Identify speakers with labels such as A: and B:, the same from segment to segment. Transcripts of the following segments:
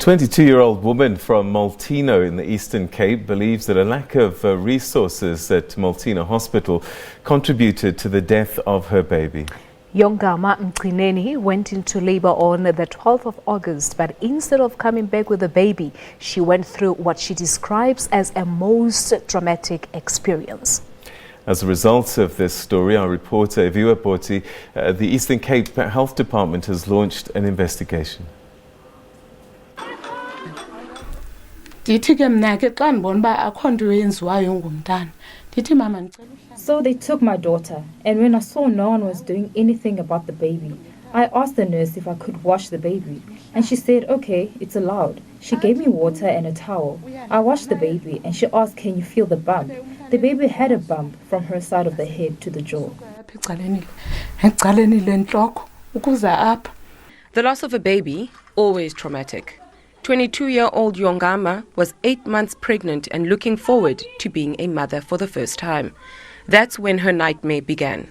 A: 22-year-old woman from Molteno in the Eastern Cape believes that a lack of resources at Molteno Hospital contributed to the death of her baby.
B: Yongama Mgcineni went into labor on the 12th of August, but instead of coming back with a baby, she went through what she describes as a most traumatic experience.
A: As a result of this story, our reporter Iviwe Poti, the Eastern Cape Health Department has launched an investigation.
C: So they took my daughter, and when I saw no one was doing anything about the baby, I asked the nurse if I could wash the baby, and she said, okay, it's allowed. She gave me water and a towel. I washed the baby, and she asked, can you feel the bump? The baby had a bump from her side of the head to the jaw.
D: The loss of a baby, always traumatic. 22-year-old Yongama was 8 months pregnant and looking forward to being a mother for the first time. That's when her nightmare began.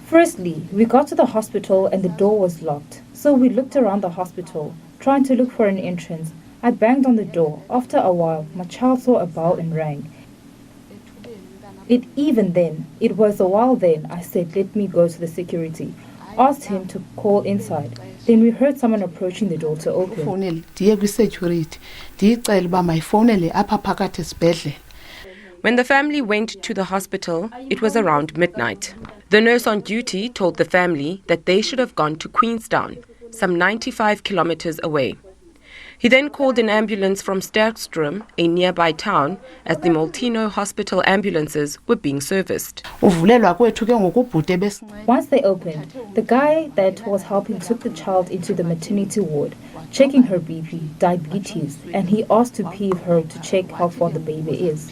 C: Firstly, we got to the hospital and the door was locked. So we looked around the hospital, trying to look for an entrance. I banged on the door. After a while, my child saw a bell and rang. It was a while then, I said, let me go to the security. Asked him to call inside. Then we heard someone approaching the door to open.
D: When the family went to the hospital, it was around midnight. The nurse on duty told the family that they should have gone to Queenstown, some 95 kilometers away. He then called an ambulance from Sterkstrom, a nearby town, as the Molteno hospital ambulances were being serviced.
C: Once they opened, the guy that was helping took the child into the maternity ward, checking her BP, diabetes, and he asked to pee her to check how far the baby is.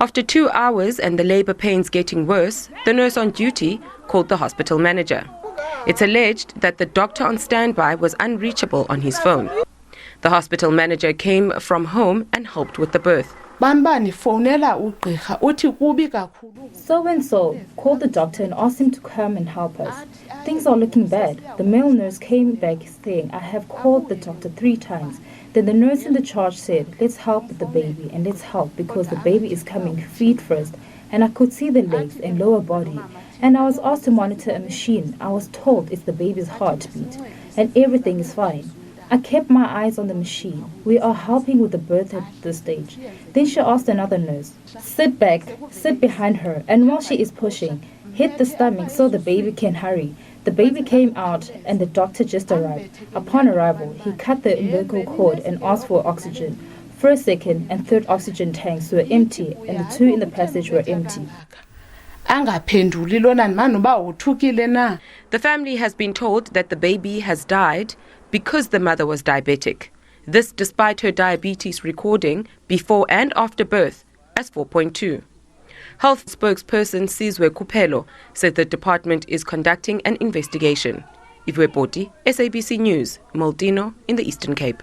D: After 2 hours and the labor pains getting worse, the nurse on duty called the hospital manager. It's alleged that the doctor on standby was unreachable on his phone. The hospital manager came from home and helped with the birth.
C: So-and-so called the doctor and asked him to come and help us. Things are looking bad. The male nurse came back saying, I have called the doctor 3 times. Then the nurse in the charge said, let's help with the baby and let's help because the baby is coming feet first. And I could see the legs and lower body. And I was asked to monitor a machine. I was told it's the baby's heartbeat and everything is fine. I kept my eyes on the machine. We are helping with the birth at this stage. Then she asked another nurse, sit back, sit behind her, and while she is pushing, hit the stomach so the baby can hurry. The baby came out and the doctor just arrived. Upon arrival, he cut the umbilical cord and asked for oxygen. First, second, and third oxygen tanks were empty and the 2 in the passage were empty.
D: The family has been told that the baby has died because the mother was diabetic. This despite her diabetes recording before and after birth as 4.2. Health spokesperson Iviwe Poti said the department is conducting an investigation. Iviwe Poti, SABC News, Molteno in the Eastern Cape.